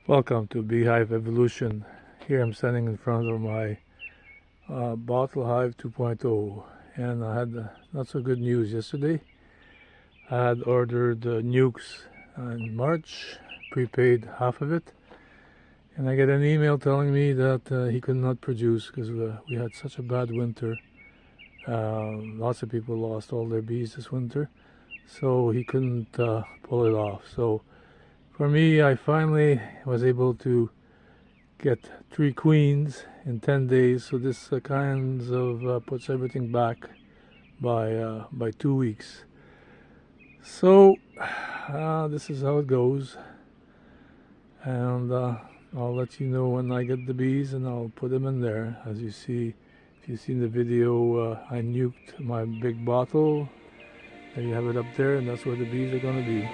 Welcome to Beehive Evolution. Here I'm standing in front of my bottle Hive 2.0, and I had not so good news yesterday. I had ordered nukes in March, prepaid half of it, and I get an email telling me that he could not produce because we had such a bad winter. Lots of people lost all their bees this winter, so he couldn't pull it off. So for me, I finally was able to get 3 queens in 10 days, so this kind of puts everything back by 2 weeks. So this is how it goes, and I'll let you know when I get the bees, and I'll put them in there. As you see, if you've seen the video, I nuked my big bottle. There you have it up there, and that's where the bees are going to be.